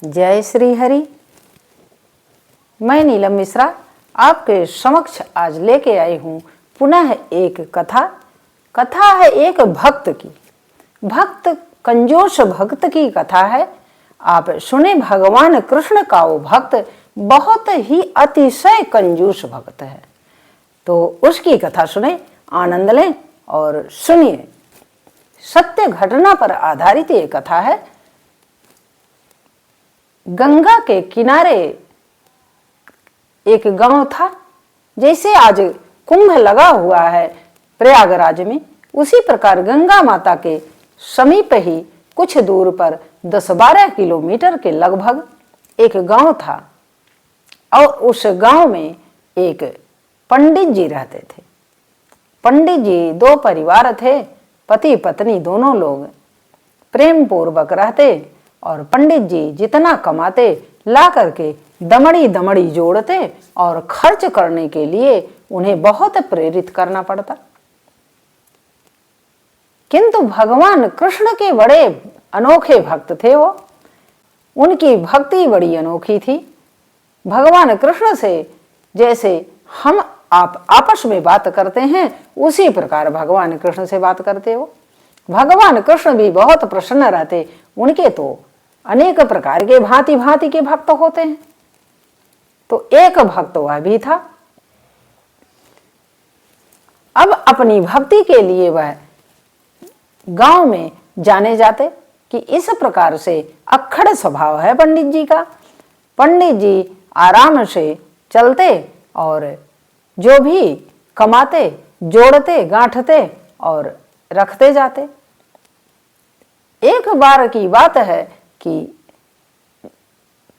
जय श्री हरि। मैं नीलम मिश्रा आपके समक्ष आज लेके आई हूँ पुनः एक कथा है एक भक्त की। भक्त कंजूस भक्त की कथा है। आप सुने, भगवान कृष्ण का वो भक्त बहुत ही अतिशय कंजूस भक्त है। तो उसकी कथा सुने, आनंद लें और सुनिए। सत्य घटना पर आधारित ये कथा है। गंगा के किनारे एक गांव था। जैसे आज कुंभ लगा हुआ है प्रयागराज में, उसी प्रकार गंगा माता के समीप ही कुछ दूर पर 10-12 किलोमीटर के लगभग एक गांव था। और उस गांव में एक पंडित जी रहते थे। पंडित जी 2 परिवार थे, पति पत्नी दोनों लोग प्रेम पूर्वक रहते। और पंडित जी जितना कमाते ला करके दमड़ी दमड़ी जोड़ते और खर्च करने के लिए उन्हें बहुत प्रेरित करना पड़ता। किंतु भगवान कृष्ण के बड़े अनोखे भक्त थे वो। उनकी भक्ति बड़ी अनोखी थी। भगवान कृष्ण से जैसे हम आप आपस में बात करते हैं, उसी प्रकार भगवान कृष्ण से बात करते हो। भगवान कृष्ण भी बहुत प्रसन्न रहते। उनके तो अनेक प्रकार के भांति भांति के भक्त होते हैं। तो एक भक्त वह भी था। अब अपनी भक्ति के लिए वह गांव में जाने जाते कि इस प्रकार से अक्खड़ स्वभाव है पंडित जी का। पंडित जी आराम से चलते और जो भी कमाते जोड़ते गांठते और रखते जाते। एक बार की बात है कि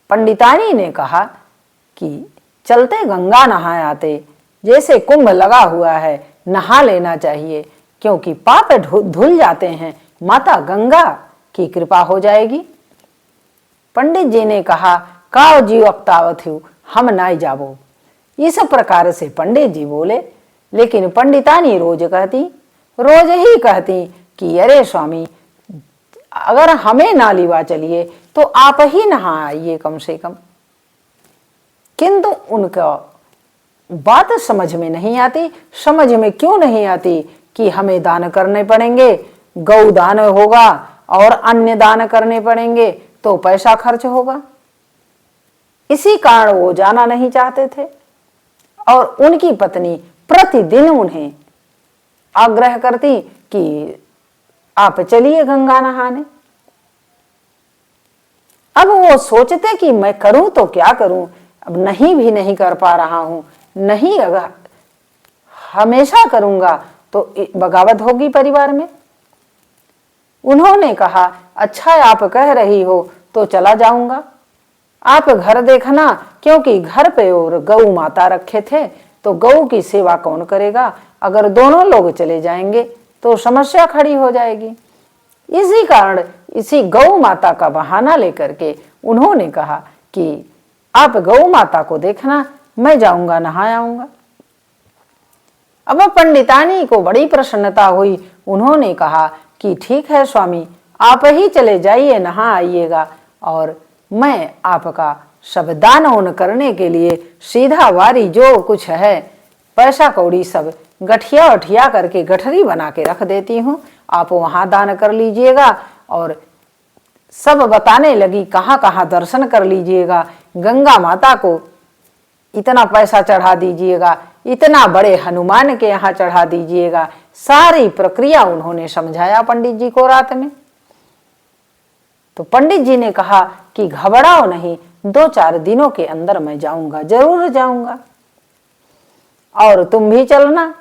पंडितानी ने कहा कि चलते गंगा नहाए आते। जैसे कुंभ लगा हुआ है, नहा लेना चाहिए, क्योंकि पाप धुल जाते हैं, माता गंगा की कृपा हो जाएगी। पंडित जी ने कहा, काओ जीव अक्तावत हूँ, हम नाई जाबो। इस प्रकार से पंडित जी बोले। लेकिन पंडितानी रोज ही कहती कि अरे स्वामी, अगर हमें ना लिवा चलिए तो आप ही नहा आइए कम से कम। किंतु उनका बात समझ में नहीं आती। समझ में क्यों नहीं आती कि हमें दान करने पड़ेंगे, गौ दान होगा और अन्य दान करने पड़ेंगे तो पैसा खर्च होगा। इसी कारण वो जाना नहीं चाहते थे। और उनकी पत्नी प्रतिदिन उन्हें आग्रह करती कि आप चलिए गंगा नहाने। अब वो सोचते कि मैं करूं तो क्या करूं, अब नहीं कर पा रहा हूं, नहीं अगर हमेशा करूंगा तो बगावत होगी परिवार में। उन्होंने कहा, अच्छा आप कह रही हो तो चला जाऊंगा। आप घर देखना, क्योंकि घर पे और गौ माता रखे थे तो गौ की सेवा कौन करेगा। अगर दोनों लोग चले जाएंगे तो समस्या खड़ी हो जाएगी। इसी कारण इसी गौ माता का बहाना लेकर के उन्होंने कहा कि आप गौ माता को देखना, मैं जाऊंगा नहा आऊंगा। अब पंडितानी को बड़ी प्रसन्नता हुई। उन्होंने कहा कि ठीक है स्वामी, आप ही चले जाइए, नहा आइएगा, और मैं आपका सब दान उन करने के लिए सीधा वारी जो कुछ है पैसा कौड़ी सब गठिया वठिया करके गठरी बना के रख देती हूँ, आप वहां दान कर लीजिएगा। और सब बताने लगी कहाँ कहाँ दर्शन कर लीजिएगा, गंगा माता को इतना पैसा चढ़ा दीजिएगा, इतना बड़े हनुमान के यहाँ चढ़ा दीजिएगा। सारी प्रक्रिया उन्होंने समझाया पंडित जी को रात में। तो पंडित जी ने कहा कि घबराओ नहीं, 2-4 दिनों के अंदर मैं जाऊंगा, जरूर जाऊंगा, और तुम भी चलना।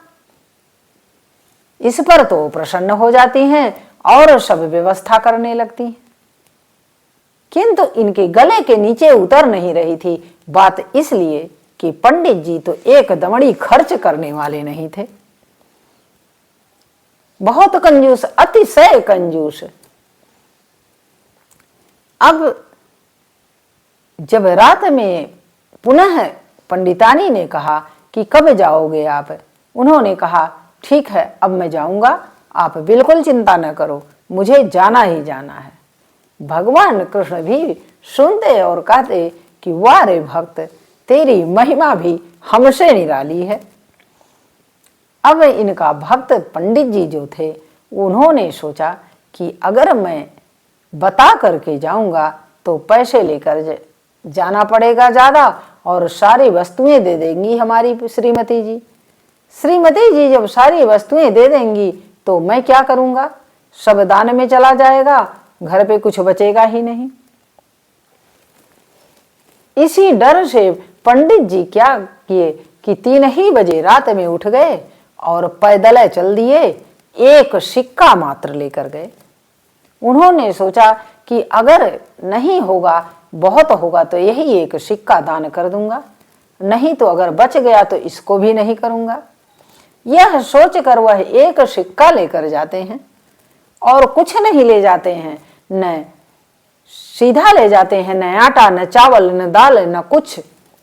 इस पर तो प्रसन्न हो जाती हैं और सब व्यवस्था करने लगती हैं। किंतु इनके गले के नीचे उतर नहीं रही थी बात, इसलिए कि पंडित जी तो एक दमड़ी खर्च करने वाले नहीं थे। बहुत कंजूस, अतिशय कंजूस। अब जब रात में पुनः पंडितानी ने कहा कि कब जाओगे आप, उन्होंने कहा ठीक है अब मैं जाऊंगा, आप बिल्कुल चिंता न करो, मुझे जाना ही जाना है। भगवान कृष्ण भी सुनते और कहते कि वाह रे भक्त, तेरी महिमा भी हमसे निराली है। अब इनका भक्त पंडित जी जो थे, उन्होंने सोचा कि अगर मैं बता करके जाऊंगा तो पैसे लेकर जाना पड़ेगा ज़्यादा, और सारी वस्तुएं दे देंगी हमारी श्रीमती जी। श्रीमती जी जब सारी वस्तुएं दे देंगी तो मैं क्या करूंगा? सब दान में चला जाएगा, घर पे कुछ बचेगा ही नहीं। इसी डर से पंडित जी क्या किए कि 3 ही बजे रात में उठ गए और पैदल चल दिए, एक सिक्का मात्र लेकर गए। उन्होंने सोचा कि अगर नहीं होगा, बहुत होगा तो यही एक सिक्का दान कर दूंगा, नहीं तो अगर बच गया तो इसको भी नहीं करूंगा। यह सोचकर वह एक सिक्का लेकर जाते हैं और कुछ नहीं ले जाते हैं, न सीधा ले जाते हैं, न आटा, न चावल, न दाल, न कुछ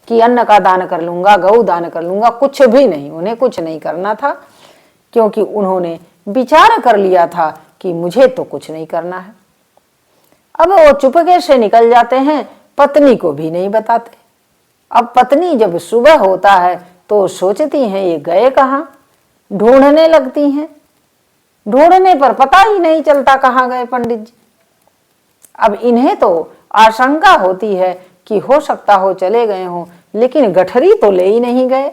कि अन्न का दान कर लूंगा, गऊ दान कर लूंगा, कुछ भी नहीं। उन्हें कुछ नहीं करना था, क्योंकि उन्होंने विचार कर लिया था कि मुझे तो कुछ नहीं करना है। अब वो चुपके से निकल जाते हैं, पत्नी को भी नहीं बताते। अब पत्नी जब सुबह होता है तो सोचती हैं ये गए कहाँ, ढूंढने लगती हैं। ढूंढने पर पता ही नहीं चलता कहाँ गए पंडित जी। अब इन्हें तो आशंका होती है कि हो सकता हो चले गए हों, लेकिन गठरी तो ले ही नहीं गए।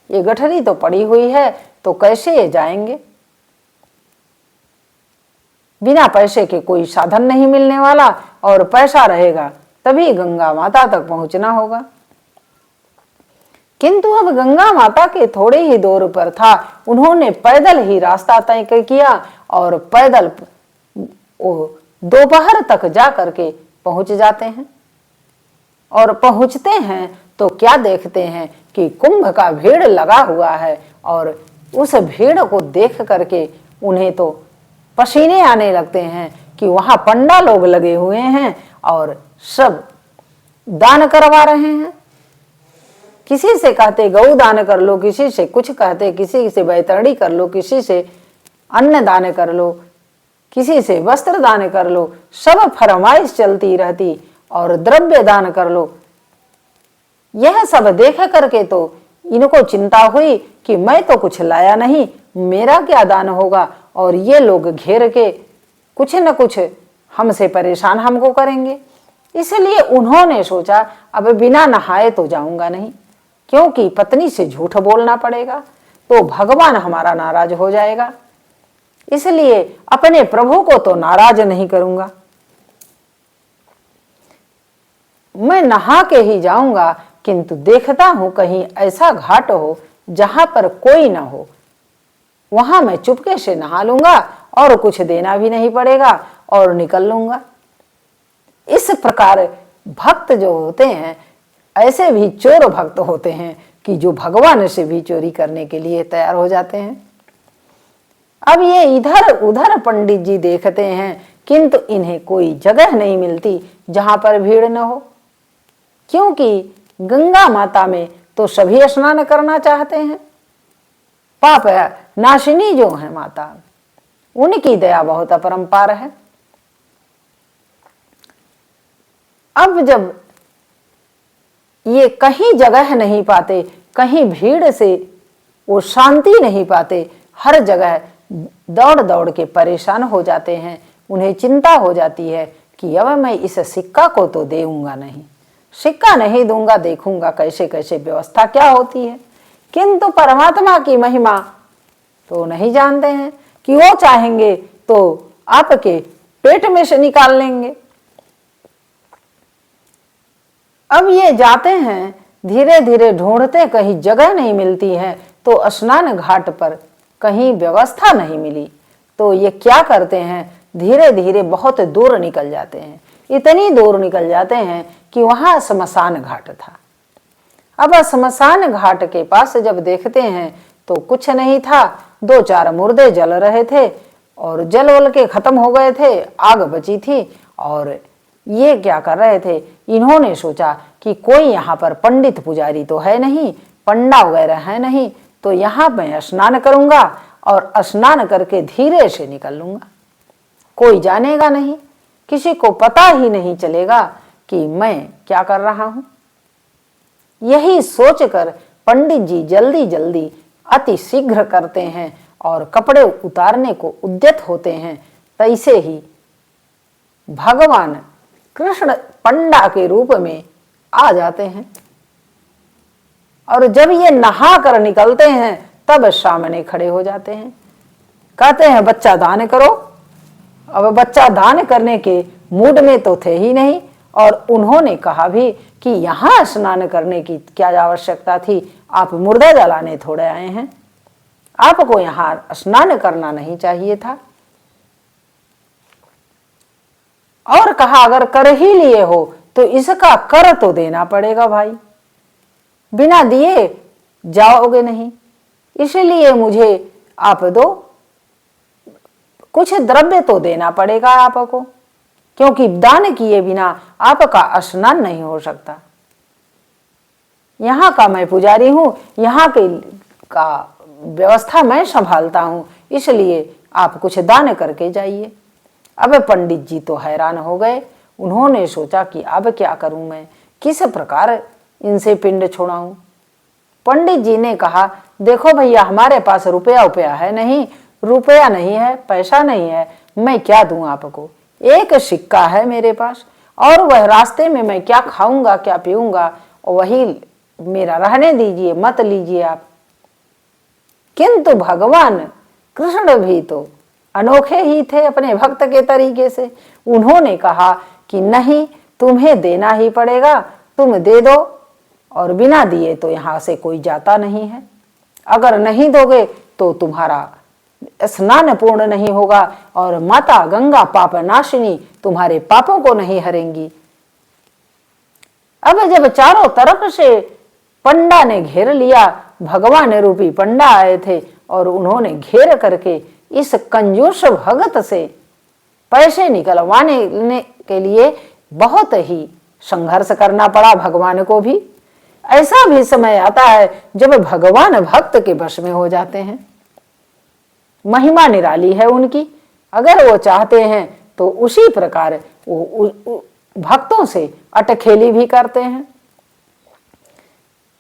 ये गठरी तो पड़ी हुई है, तो कैसे ये जाएंगे? बिना पैसे के कोई साधन नहीं मिलने वाला, और पैसा रहेगा तभी गंगा माता तक पहुंचना होगा। किंतु अब गंगा माता के थोड़े ही दूर पर था, उन्होंने पैदल ही रास्ता तय किया और पैदल दोपहर तक जा करके पहुंच जाते हैं। और पहुंचते हैं तो क्या देखते हैं कि कुंभ का भीड़ लगा हुआ है, और उस भीड़ को देख करके उन्हें तो पसीने आने लगते हैं कि वहां पंडा लोग लगे हुए हैं और सब दान करवा रहे हैं। किसी से कहते गऊ दान कर लो, किसी से कुछ कहते, किसी से बैतरणी कर लो, किसी से अन्न दान कर लो, किसी से वस्त्र दान कर लो, सब फरमाइश चलती रहती, और द्रव्य दान कर लो। यह सब देख करके तो इनको चिंता हुई कि मैं तो कुछ लाया नहीं, मेरा क्या दान होगा, और ये लोग घेर के कुछ न कुछ हमसे परेशान हमको करेंगे। इसलिए उन्होंने सोचा अब बिना नहाए तो जाऊंगा नहीं, क्योंकि पत्नी से झूठ बोलना पड़ेगा तो भगवान हमारा नाराज हो जाएगा। इसलिए अपने प्रभु को तो नाराज नहीं करूंगा, मैं नहा के ही जाऊंगा। किंतु देखता हूं कहीं ऐसा घाट हो जहां पर कोई ना हो, वहां मैं चुपके से नहा लूंगा और कुछ देना भी नहीं पड़ेगा और निकल लूंगा। इस प्रकार भक्त जो होते हैं, ऐसे भी चोर भक्त होते हैं कि जो भगवान से भी चोरी करने के लिए तैयार हो जाते हैं। अब ये इधर उधर पंडित जी देखते हैं, किंतु इन्हें कोई जगह नहीं मिलती जहां पर भीड़ न हो, क्योंकि गंगा माता में तो सभी स्नान करना चाहते हैं। पाप नाशिनी जो है माता, उनकी दया बहुत अपरंपार है। अब जब ये कहीं जगह नहीं पाते, कहीं भीड़ से वो शांति नहीं पाते, हर जगह दौड़ दौड़ के परेशान हो जाते हैं। उन्हें चिंता हो जाती है कि अब मैं इस सिक्का को तो देऊंगा नहीं, सिक्का नहीं दूंगा, देखूंगा कैसे कैसे व्यवस्था क्या होती है। किंतु परमात्मा की महिमा तो नहीं जानते हैं कि वो चाहेंगे तो आपके पेट में से निकाल लेंगे। अब ये जाते हैं, धीरे धीरे ढूंढते, कहीं जगह नहीं मिलती है, तो स्नान घाट पर कहीं व्यवस्था नहीं मिली, तो ये क्या करते हैं, धीरे धीरे बहुत दूर निकल जाते हैं। इतनी दूर निकल जाते हैं कि वहां श्मशान घाट था। अब श्मशान घाट के पास जब देखते हैं तो कुछ नहीं था, 2-4 मुर्दे जल रहे थे और जल वल के खत्म हो गए थे, आग बची थी। और ये क्या कर रहे थे, इन्होंने सोचा कि कोई यहाँ पर पंडित पुजारी तो है नहीं, पंडा वगैरह है नहीं, तो यहाँ मैं स्नान करूंगा और स्नान करके धीरे से निकल लूंगा, कोई जानेगा नहीं। किसी को पता ही नहीं चलेगा कि मैं क्या कर रहा हूं। यही सोचकर पंडित जी जल्दी जल्दी अति शीघ्र करते हैं और कपड़े उतारने को उद्यत होते हैं। तैसे ही भगवान कृष्ण पंडा के रूप में आ जाते हैं और जब ये नहा कर निकलते हैं तब सामने खड़े हो जाते हैं। कहते हैं बच्चा दान करो। अब बच्चा दान करने के मूड में तो थे ही नहीं और उन्होंने कहा भी कि यहाँ स्नान करने की क्या आवश्यकता थी, आप मुर्दा जलाने थोड़े आए हैं, आपको यहाँ स्नान करना नहीं चाहिए था। और कहा अगर कर ही लिए हो तो इसका कर तो देना पड़ेगा भाई, बिना दिए जाओगे नहीं, इसलिए मुझे आप दो, कुछ द्रव्य तो देना पड़ेगा आपको, क्योंकि दान किए बिना आपका स्नान नहीं हो सकता। यहाँ का मैं पुजारी हूँ, यहाँ के का व्यवस्था मैं संभालता हूँ, इसलिए आप कुछ दान करके जाइए। अब पंडित जी तो हैरान हो गए। उन्होंने सोचा कि अब क्या करूं मैं, किस प्रकार इनसे पिंड छुड़ाऊं। पंडित जी ने कहा देखो भैया, हमारे पास रुपया है नहीं, रुपया नहीं है, पैसा नहीं है, मैं क्या दूं आपको। एक सिक्का है मेरे पास और वह रास्ते में मैं क्या खाऊंगा क्या पीऊंगा वही मेरा, रहने दीजिए, मत लीजिए आप। किंतु भगवान कृष्ण भी तो अनोखे ही थे अपने भक्त के तरीके से। उन्होंने कहा कि नहीं, तुम्हें देना ही पड़ेगा, तुम दे दो, और बिना दिए तो यहाँ से कोई जाता नहीं है। अगर नहीं दोगे तो तुम्हारा स्नान पूर्ण नहीं होगा और माता गंगा पाप नाशिनी तुम्हारे पापों को नहीं हरेंगी। अब जब चारों तरफ से पंडा ने घेर लिया, भगवान रूपी पंडा आए थे और उन्होंने घेर करके इस कंजूस भगत से पैसे निकलवाने के लिए बहुत ही संघर्ष करना पड़ा भगवान को भी। ऐसा भी समय आता है जब भगवान भक्त के वश में हो जाते हैं। महिमा निराली है उनकी, अगर वो चाहते हैं तो उसी प्रकार वो भक्तों से अटखेली भी करते हैं।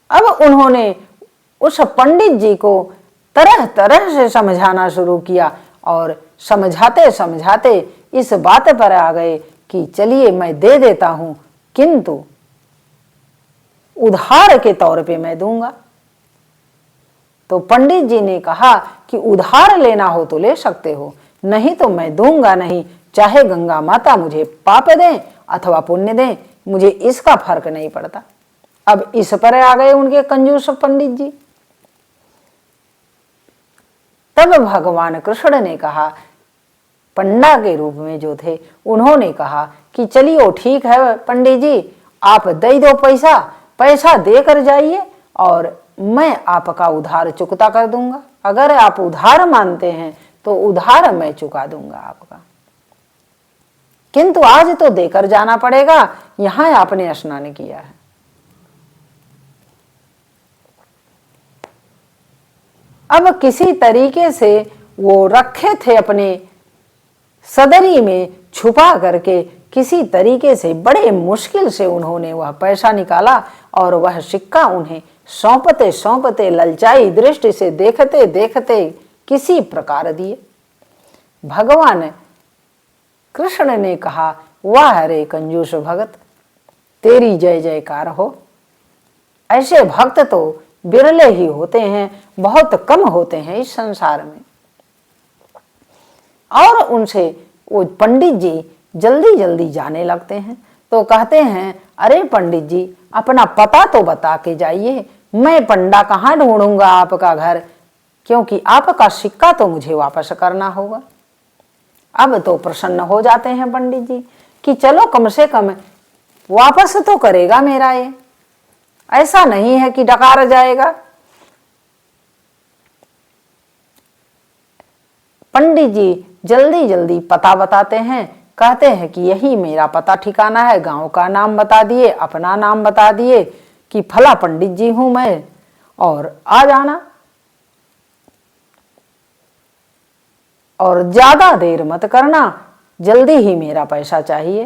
अब उन्होंने उस पंडित जी को तरह तरह से समझाना शुरू किया और समझाते समझाते इस बात पर आ गए कि चलिए मैं दे देता हूं, किंतु उधार के तौर पे मैं दूंगा। तो पंडित जी ने कहा कि उधार लेना हो तो ले सकते हो, नहीं तो मैं दूंगा नहीं, चाहे गंगा माता मुझे पाप दें अथवा पुण्य दें, मुझे इसका फर्क नहीं पड़ता। अब इस पर आ गए उनके कंजूस पंडित जी। तब भगवान कृष्ण ने कहा, पंडा के रूप में जो थे, उन्होंने कहा कि चलिए ठीक है पंडित जी, आप दे दो पैसा, पैसा देकर जाइए और मैं आपका उधार चुकता कर दूंगा। अगर आप उधार मानते हैं तो उधार मैं चुका दूंगा आपका, किंतु आज तो देकर जाना पड़ेगा, यहां आपने स्नान किया है। अब किसी तरीके से वो रखे थे अपने सदरी में छुपा करके, किसी तरीके से बड़े मुश्किल से उन्होंने वह पैसा निकाला और वह सिक्का उन्हें सौंपते सौंपते ललचाई दृष्टि से देखते देखते किसी प्रकार दिए। भगवान कृष्ण ने कहा, वाह रे कंजूस भगत, तेरी जय जयकार हो। ऐसे भक्त तो बिरले ही होते हैं, बहुत कम होते हैं इस संसार में। और उनसे वो पंडित जी जल्दी जल्दी जाने लगते हैं। तो कहते हैं, अरे पंडित जी, अपना पता तो बता के जाइए, मैं पंडा कहाँ ढूंढूंगा आपका घर, क्योंकि आपका सिक्का तो मुझे वापस करना होगा। अब तो प्रसन्न हो जाते हैं पंडित जी कि चलो कम से कम वापस तो करेगा मेरा ये, ऐसा नहीं है कि डकार जाएगा। पंडित जी जल्दी जल्दी पता बताते हैं, कहते हैं कि यही मेरा पता ठिकाना है, गांव का नाम बता दिए, अपना नाम बता दिए कि फला पंडित जी हूं मैं, और आ जाना और ज्यादा देर मत करना, जल्दी ही मेरा पैसा चाहिए।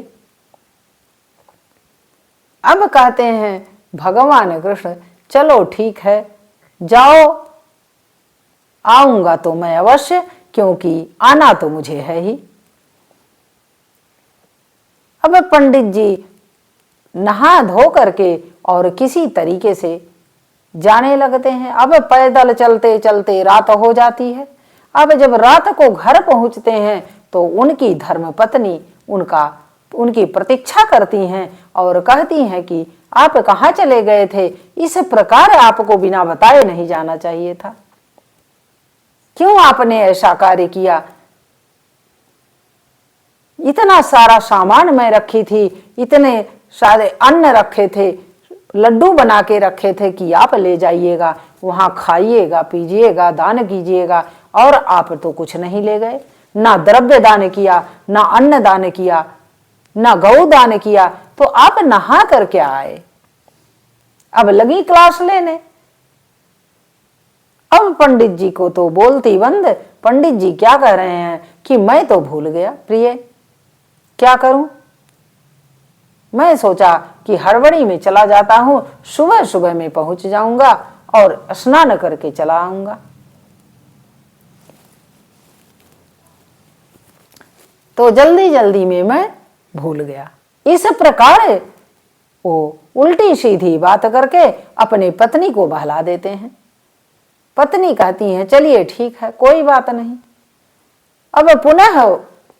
अब कहते हैं भगवान कृष्ण, चलो ठीक है, जाओ, आऊंगा तो मैं अवश्य, क्योंकि आना तो मुझे है ही। अब पंडित जी नहा धो करके और किसी तरीके से जाने लगते हैं। अब पैदल चलते चलते रात हो जाती है। अब जब रात को घर पहुंचते हैं तो उनकी धर्मपत्नी उनकी प्रतीक्षा करती हैं और कहती हैं कि आप कहाँ चले गए थे? इस प्रकार आपको बिना बताए नहीं जाना चाहिए था। क्यों आपने ऐसा कार्य किया? इतना सारा सामान मैं रखी थी, इतने सारे अन्न रखे थे, लड्डू बना के रखे थे कि आप ले जाइएगा, वहां खाइएगा, पीजिएगा, दान कीजिएगा, और आप तो कुछ नहीं ले गए। ना द्रव्य दान किया, ना अन्न दान किया, ना गौ दान किया, तो आप नहा कर क्या आए? अब लगी क्लास लेने। अब पंडित जी को तो बोलती बंद। पंडित जी क्या कह रहे हैं कि मैं तो भूल गया प्रिय, क्या करूं? मैं सोचा कि हड़बड़ी में चला जाता हूं, सुबह सुबह में पहुंच जाऊंगा और स्नान करके चला आऊंगा। तो जल्दी जल्दी में मैं भूल गया। इस प्रकार वो उल्टी सीधी बात करके अपने पत्नी को बहला देते हैं। पत्नी कहती है चलिए ठीक है, कोई बात नहीं। अब पुनः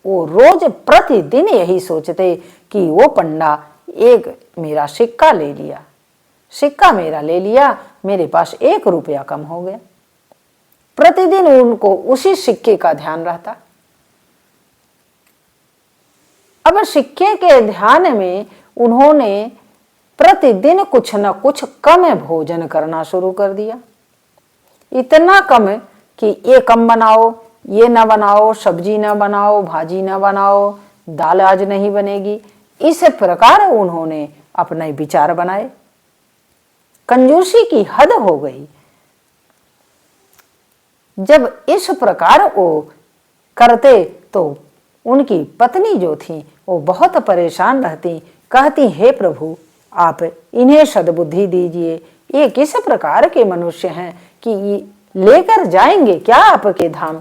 वो रोज प्रतिदिन यही सोचते कि वो पंडा एक मेरा सिक्का ले लिया, सिक्का मेरा ले लिया, मेरे पास 1 रुपया कम हो गया। प्रतिदिन उनको उसी सिक्के का ध्यान रहता। अब सिक्के के ध्यान में उन्होंने प्रतिदिन कुछ न कुछ कम भोजन करना शुरू कर दिया। इतना कम कि ये कम बनाओ, ये न बनाओ, सब्जी न बनाओ, भाजी न बनाओ, दाल आज नहीं बनेगी। इस प्रकार उन्होंने अपने विचार बनाए। कंजूसी की हद हो गई। जब इस प्रकार वो करते तो उनकी पत्नी जो थी वो बहुत परेशान रहती। कहती हे प्रभु, आप इन्हें सद्बुद्धि दीजिए। ये किस प्रकार के मनुष्य हैं कि लेकर जाएंगे क्या आपके धाम?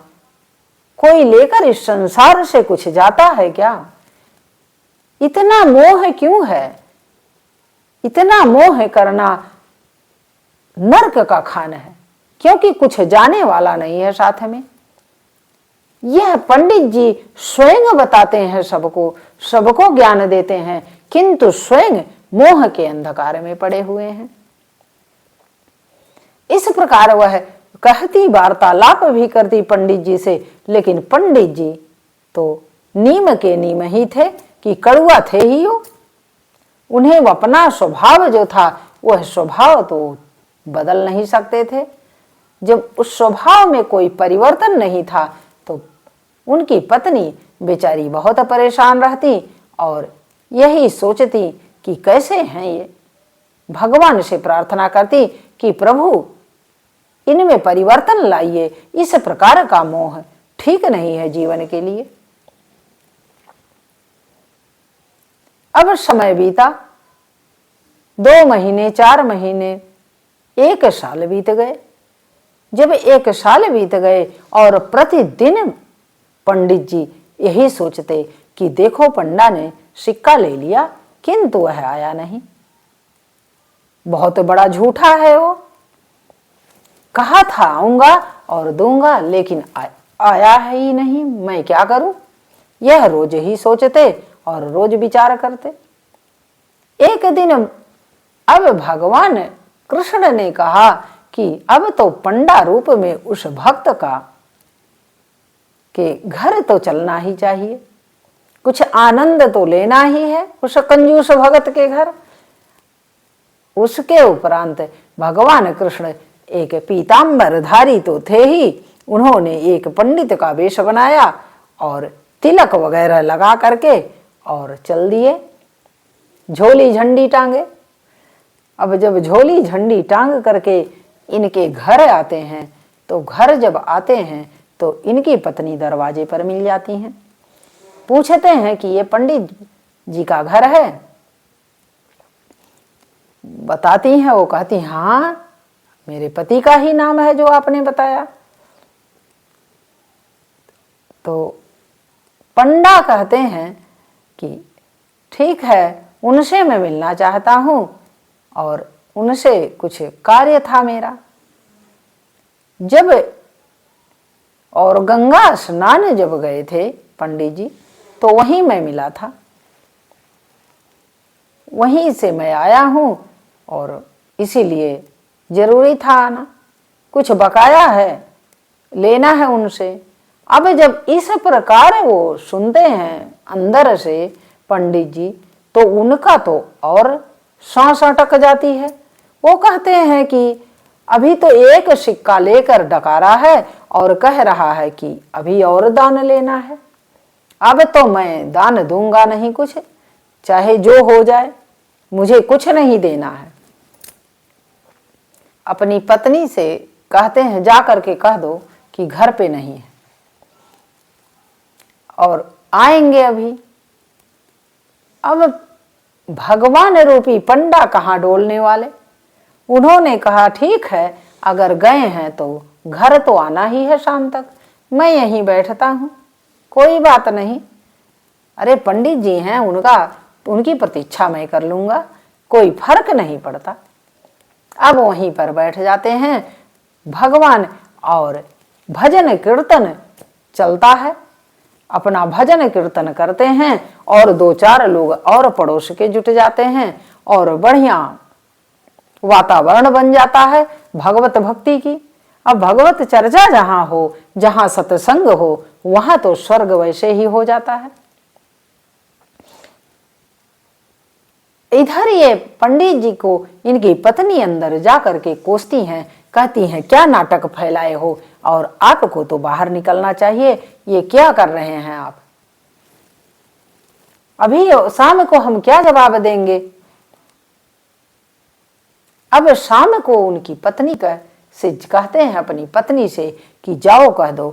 कोई लेकर इस संसार से कुछ जाता है क्या? इतना मोह क्यों है? इतना मोह करना नरक का खाना है, क्योंकि कुछ जाने वाला नहीं है साथ में। यह पंडित जी स्वयं बताते हैं सबको, सबको ज्ञान देते हैं, किंतु स्वयं मोह के अंधकार में पड़े हुए हैं। इस प्रकार वह कहती, वार्तालाप भी करती पंडित जी से, लेकिन पंडित जी तो नीम के नीम ही थे कि कड़ुआ थे ही हो। उन्हें अपना स्वभाव जो था वह स्वभाव तो बदल नहीं सकते थे। जब उस स्वभाव में कोई परिवर्तन नहीं था तो उनकी पत्नी बेचारी बहुत परेशान रहती और यही सोचती कि कैसे हैं ये। भगवान से प्रार्थना करती कि प्रभु इनमें परिवर्तन लाइए, इस प्रकार का मोह ठीक नहीं है जीवन के लिए। अब समय बीता, 2 महीने, 4 महीने, 1 साल बीत गए। जब 1 साल बीत गए और प्रतिदिन पंडित जी यही सोचते कि देखो पंडा ने सिक्का ले लिया किंतु वह आया नहीं, बहुत बड़ा झूठा है वो। कहा था आऊंगा और दूंगा, लेकिन आया है ही नहीं, मैं क्या करूं? यह रोज ही सोचते और रोज विचार करते। एक दिन अब भगवान कृष्ण ने कहा कि अब तो पंडा रूप में उस भक्त का के घर तो चलना ही चाहिए, कुछ आनंद तो लेना ही है उस कंजूस भगत के घर। उसके उपरांत भगवान कृष्ण एक पीतांबरधारी तो थे ही, उन्होंने एक पंडित का वेश बनाया और तिलक वगैरह लगा करके और चल दिए, झोली झंडी टांगे। अब जब झोली झंडी टांग करके इनके घर आते हैं तो घर जब आते हैं तो इनकी पत्नी दरवाजे पर मिल जाती हैं, पूछते हैं कि ये पंडित जी का घर है? बताती हैं, वो कहती हाँ मेरे पति का ही नाम है जो आपने बताया। तो पंडा कहते हैं कि ठीक है, उनसे मैं मिलना चाहता हूँ और उनसे कुछ कार्य था मेरा। जब और गंगा स्नान जब गए थे पंडित जी, तो वहीं मैं मिला था, वहीं से मैं आया हूँ और इसीलिए जरूरी था आना। कुछ बकाया है, लेना है उनसे। अब जब इस प्रकार वो सुनते हैं अंदर से पंडित जी, तो उनका तो और सांस अटक जाती है। वो कहते हैं कि अभी तो एक सिक्का लेकर डकारा है और कह रहा है कि अभी और दान लेना है। अब तो मैं दान दूंगा नहीं कुछ, चाहे जो हो जाए, मुझे कुछ नहीं देना है। अपनी पत्नी से कहते हैं जा करके कह दो कि घर पे नहीं है और आएंगे अभी। अब भगवान रूपी पंडा कहाँ डोलने वाले। उन्होंने कहा ठीक है, अगर गए हैं तो घर तो आना ही है शाम तक, मैं यहीं बैठता हूँ, कोई बात नहीं। अरे पंडित जी हैं, उनकी प्रतीक्षा मैं कर लूँगा, कोई फर्क नहीं पड़ता। अब वहीं पर बैठ जाते हैं भगवान और भजन कीर्तन चलता है। अपना भजन कीर्तन करते हैं और 2-4 लोग और पड़ोस के जुट जाते हैं और बढ़िया वातावरण बन जाता है भगवत भक्ति की। अब भगवत चर्चा जहाँ हो, जहाँ सत्संग हो, वहाँ तो स्वर्ग वैसे ही हो जाता है। इधर ये पंडित जी को इनकी पत्नी अंदर जा करके कोसती हैं, कहती हैं क्या नाटक फैलाए हो और आपको तो बाहर निकलना चाहिए, ये क्या कर रहे हैं आप? अभी शाम को हम क्या जवाब देंगे? अब शाम को उनकी पत्नी से कहते हैं अपनी पत्नी से कि जाओ कह दो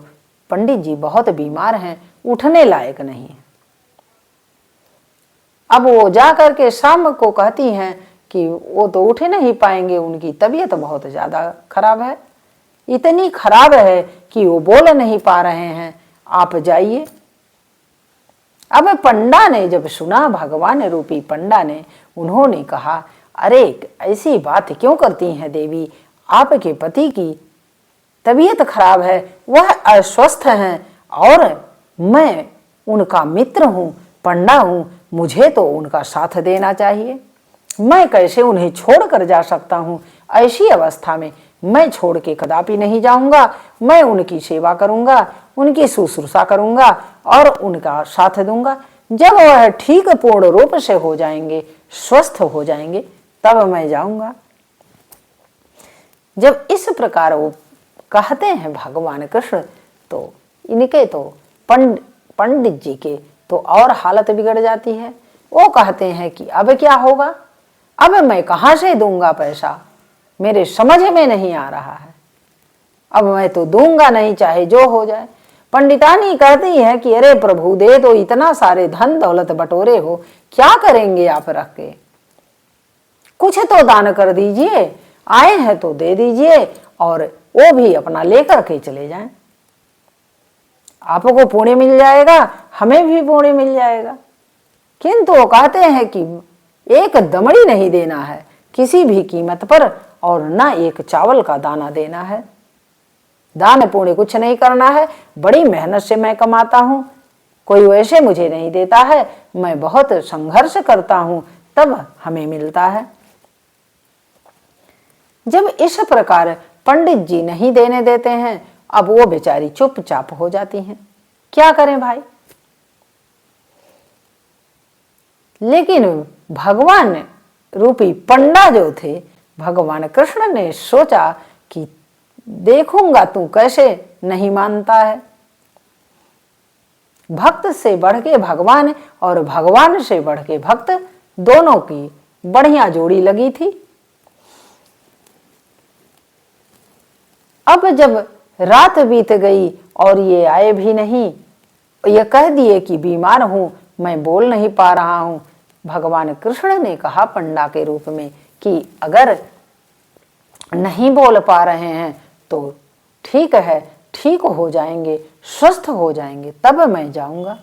पंडित जी बहुत बीमार हैं, उठने लायक नहीं है। अब वो जा करके शाम को कहती हैं कि वो तो उठ नहीं पाएंगे, उनकी तबीयत बहुत ज़्यादा खराब है, इतनी खराब है कि वो बोल नहीं पा रहे हैं, आप जाइए। अब पंडा ने जब सुना, भगवान रूपी पंडा ने, उन्होंने कहा अरे ऐसी बात क्यों करती हैं देवी, आपके पति की तबीयत खराब है, वह अस्वस्थ हैं और मैं उनका मित्र हूँ, पंडा हूँ, मुझे तो उनका साथ देना चाहिए। मैं कैसे उन्हें छोड़कर जा सकता हूँ? ऐसी अवस्था में मैं छोड़ के कदापि नहीं जाऊंगा। मैं उनकी सेवा करूंगा, उनकी शुश्रूषा करूंगा और उनका साथ दूंगा। जब वह ठीक पूर्ण रूप से हो जाएंगे, स्वस्थ हो जाएंगे, तब मैं जाऊंगा। जब इस प्रकार वो कहते हैं भगवान कृष्ण, तो इनके तो पंडित जी के तो और हालत बिगड़ जाती है। वो कहते हैं कि अब क्या होगा, अब मैं कहाँ से दूंगा पैसा, मेरे समझ में नहीं आ रहा है, अब मैं तो दूंगा नहीं चाहे जो हो जाए। पंडितानी कहती है कि अरे प्रभु दे दो, इतना सारे धन दौलत बटोरे हो, क्या करेंगे आप रख के, कुछ तो दान कर दीजिए, आए हैं तो दे दीजिए और वो भी अपना लेकर के चले जाएं, आपको पुण्य मिल जाएगा, हमें भी पुण्य मिल जाएगा। किंतु वो कहते हैं कि एक दमड़ी नहीं देना है किसी भी कीमत पर, और ना एक चावल का दाना देना है। दान पुण्य कुछ नहीं करना है, बड़ी मेहनत से मैं कमाता हूँ, कोई वैसे मुझे नहीं देता है, मैं बहुत संघर्ष करता हूँ, तब हमें मिलता है। जब इस प्रकार पंडित जी नहीं देने देते हैं, अब वो बेचारी चुपचाप हो जाती हैं। क्या करें भाई? लेकिन भगवान रूपी पंडा जो थे, भगवान कृष्ण ने सोचा कि देखूंगा तू कैसे नहीं मानता है। भक्त से बढ़ के भगवान और भगवान से बढ़ के भक्त, दोनों की बढ़िया जोड़ी लगी थी। अब जब रात बीत गई और ये आए भी नहीं, ये कह दिए कि बीमार हूं, मैं बोल नहीं पा रहा हूं। भगवान कृष्ण ने कहा पंडा के रूप में कि अगर नहीं बोल पा रहे हैं तो ठीक है, ठीक हो जाएंगे, स्वस्थ हो जाएंगे, तब मैं जाऊंगा।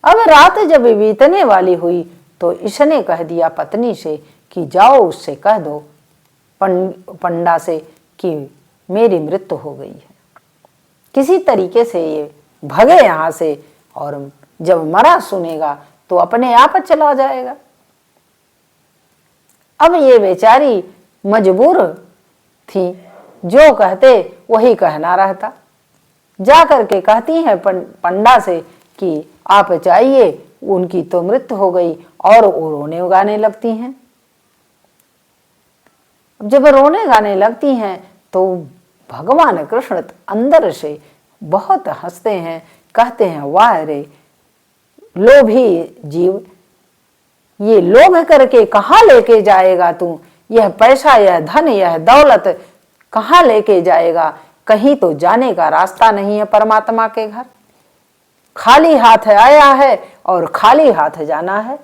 अब रात जब बीतने वाली हुई तो इसने कह दिया पत्नी से कि जाओ उससे कह दो पंडा से कि मेरी मृत्यु हो गई है, किसी तरीके से ये भगे यहाँ से, और जब मरा सुनेगा तो अपने आप चला जाएगा। अब ये बेचारी मजबूर थी, जो कहते वही कहना रहता। जा करके कहती हैं पंडा से कि आप जाइए, उनकी तो मृत्यु हो गई, और वो रोने गाने लगती हैं। जब रोने गाने लगती हैं तो भगवान कृष्ण अंदर से बहुत हंसते हैं, कहते हैं वाह रे लोभी जीव, ये लोभ करके कहाँ लेके जाएगा तू, यह पैसा, यह धन, यह दौलत कहाँ लेके जाएगा, कहीं तो जाने का रास्ता नहीं है परमात्मा के घर। खाली हाथ आया है और खाली हाथ जाना है।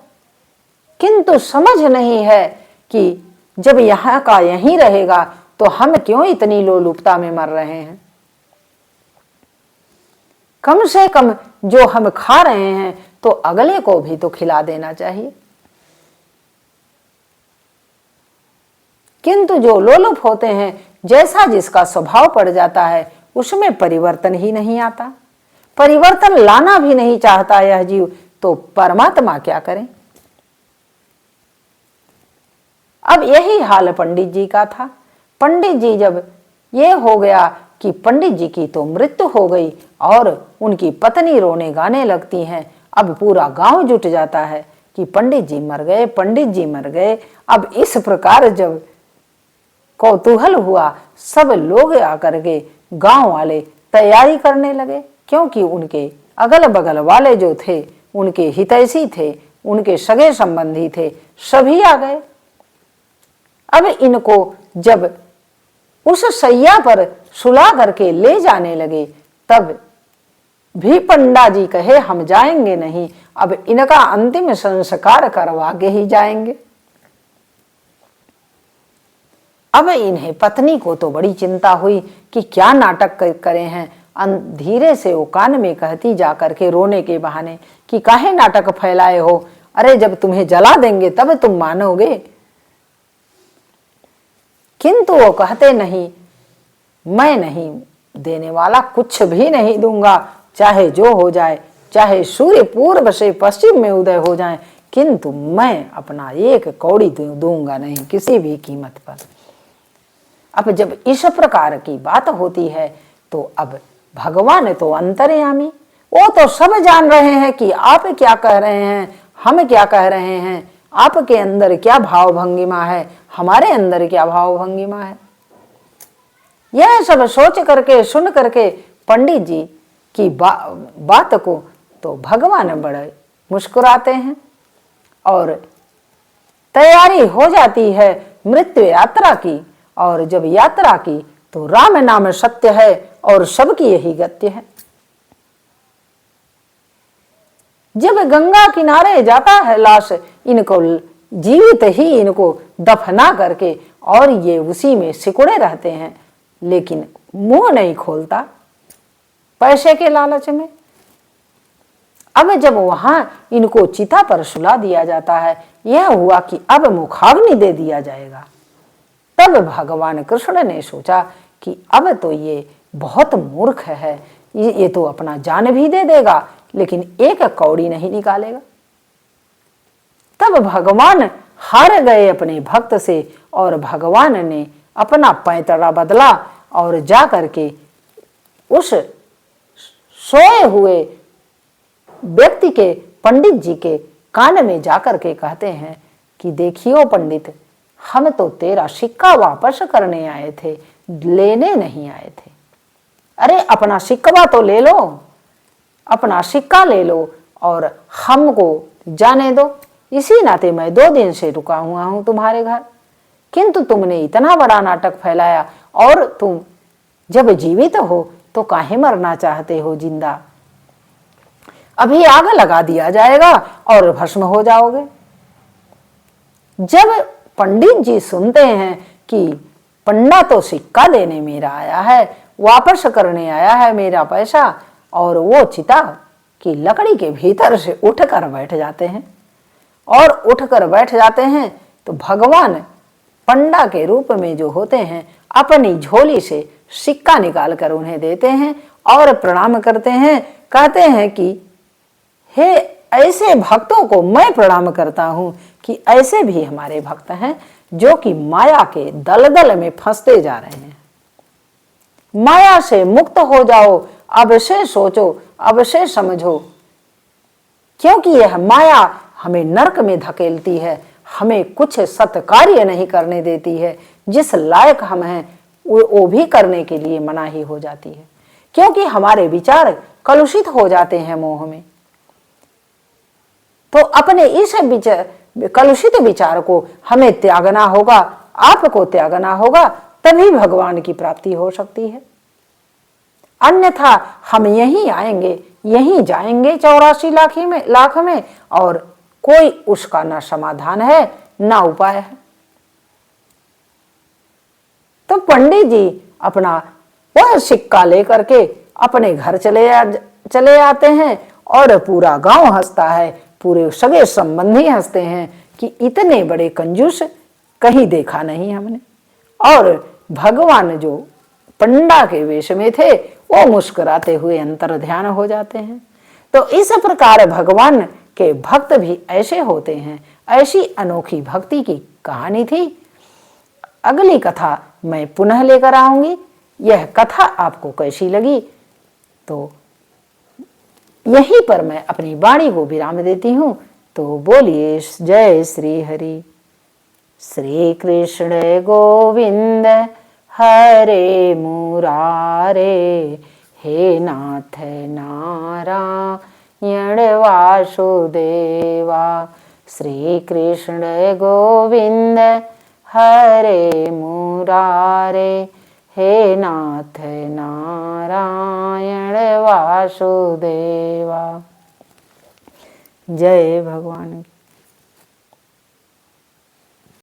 किंतु समझ नहीं है कि जब यहाँ का यहीं रहेगा तो हम क्यों इतनी लोलुपता में मर रहे हैं। कम से कम जो हम खा रहे हैं तो अगले को भी तो खिला देना चाहिए। किंतु जो लोलुप होते हैं, जैसा जिसका स्वभाव पड़ जाता है, उसमें परिवर्तन ही नहीं आता, परिवर्तन लाना भी नहीं चाहता यह जीव, तो परमात्मा क्या करें। अब यही हाल पंडित जी का था। पंडित जी जब ये हो गया कि पंडित जी की तो मृत्यु हो गई और उनकी पत्नी रोने गाने लगती हैं, अब पूरा गांव जुट जाता है कि पंडित जी मर गए, पंडित जी मर गए। अब इस प्रकार जब कौतूहल हुआ, सब लोग आकर के गांव वाले तैयारी करने लगे, क्योंकि उनके अगल बगल वाले जो थे, उनके हितैषी थे, उनके सगे संबंधी थे, सभी आ गए। अब इनको जब उस सैया पर सुला करके ले जाने लगे, तब भी पंडा जी कहे हम जाएंगे नहीं, अब इनका अंतिम संस्कार करवा के ही जाएंगे। अब इन्हें पत्नी को तो बड़ी चिंता हुई कि क्या नाटक करे हैं। धीरे से वो कान में कहती जा करके रोने के बहाने कि काहे नाटक फैलाए हो, अरे जब तुम्हें जला देंगे तब तुम मानोगे। किंतु वो कहते नहीं, मैं नहीं देने वाला, कुछ भी नहीं दूंगा, चाहे जो हो जाए, चाहे सूर्य पूर्व से पश्चिम में उदय हो जाए, किंतु मैं अपना एक कौड़ी दूंगा नहीं किसी भी कीमत पर। अब जब इस प्रकार की बात होती है तो अब भगवान तो अंतर्यामी, वो तो सब जान रहे हैं कि आप क्या कह रहे हैं, हम क्या कह रहे हैं, आपके अंदर क्या भाव भंगिमा है, हमारे अंदर क्या भाव भंगिमा है। यह सब सोच करके सुन करके पंडित जी की बात को तो भगवान बड़े मुस्कुराते हैं और तैयारी हो जाती है मृत्यु यात्रा की। और जब यात्रा की तो राम नाम सत्य है और सबकी यही गत्य है। जब गंगा किनारे जाता है लाश, इनको जीवित ही इनको दफना करके और ये उसी में सिकुड़े रहते हैं, लेकिन मुंह नहीं खोलता पैसे के लालच में। अब जब वहां इनको चिता पर सुला दिया जाता है, यह हुआ कि अब मुखाग्नि दे दिया जाएगा। तब भगवान कृष्ण ने सोचा कि अब तो ये बहुत मूर्ख है, ये तो अपना जान भी दे देगा लेकिन एक कौड़ी नहीं निकालेगा। तब भगवान हार गए अपने भक्त से और भगवान ने अपना पैंतरा बदला और जा करके उस सोए हुए व्यक्ति के पंडित जी के कान में जाकर के कहते हैं कि देखियो पंडित, हम तो तेरा सिक्का वापस करने आए थे, लेने नहीं आए थे। अरे अपना सिक्का तो ले लो, अपना सिक्का ले लो और हमको जाने दो। इसी नाते मैं 2 दिन से रुका हुआ हूं तुम्हारे घर, किंतु तुमने इतना बड़ा नाटक फैलाया, और तुम जब जीवित हो तो काहे मरना चाहते हो जिंदा। अभी आग लगा दिया जाएगा और भस्म हो जाओगे। जब पंडित जी सुनते हैं कि पंडा तो सिक्का देने मेरा आया है, वापस करने आया है मेरा पैसा, और वो चिता की लकड़ी के भीतर से उठकर बैठ जाते हैं, और उठकर बैठ जाते हैं तो भगवान पंडा के रूप में जो होते हैं अपनी झोली से सिक्का निकाल कर उन्हें देते हैं और प्रणाम करते हैं। कहते हैं कि हे ऐसे भक्तों को मैं प्रणाम करता हूं कि ऐसे भी हमारे भक्त हैं जो कि माया के दलदल में फंसते जा रहे हैं। माया से मुक्त हो जाओ, अब से सोचो, अब से समझो, क्योंकि यह माया हमें नरक में धकेलती है, हमें कुछ सत्कार्य नहीं करने देती है, जिस लायक हम हैं वो भी करने के लिए मनाही हो जाती है, क्योंकि हमारे विचार कलुषित हो जाते हैं मोह में। तो अपने इस कलुषित विचार को हमें त्यागना होगा, आपको त्यागना होगा, तभी भगवान की प्राप्ति हो सकती है। अन्यथा हम यहीं आएंगे, यहीं जाएंगे 84 लाख में, और कोई उसका ना समाधान है ना उपाय है। तो पंडित जी अपना वह सिक्का लेकर के अपने घर चले आते हैं, और पूरा गांव हंसता है, पूरे सगे संबंधी हंसते हैं कि इतने बड़े कंजूस कहीं देखा नहीं हमने। और भगवान जो पंडा के वेश में थे वो मुस्कुराते हुए अंतर ध्यान हो जाते हैं। तो इस प्रकार भगवान के भक्त भी ऐसे होते हैं। ऐसी अनोखी भक्ति की कहानी थी। अगली कथा मैं पुनः लेकर आऊंगी। यह कथा आपको कैसी लगी तो यहीं पर मैं अपनी वाणी को विराम देती हूँ। तो बोलिए जय श्री हरि। श्री कृष्ण गोविंद हरे मुरारे, हे नाथ नारायण वासुदेवा। श्री कृष्ण गोविंद हरे मुरारे, हे नाथ नारायण वासुदेवा। जय भगवान।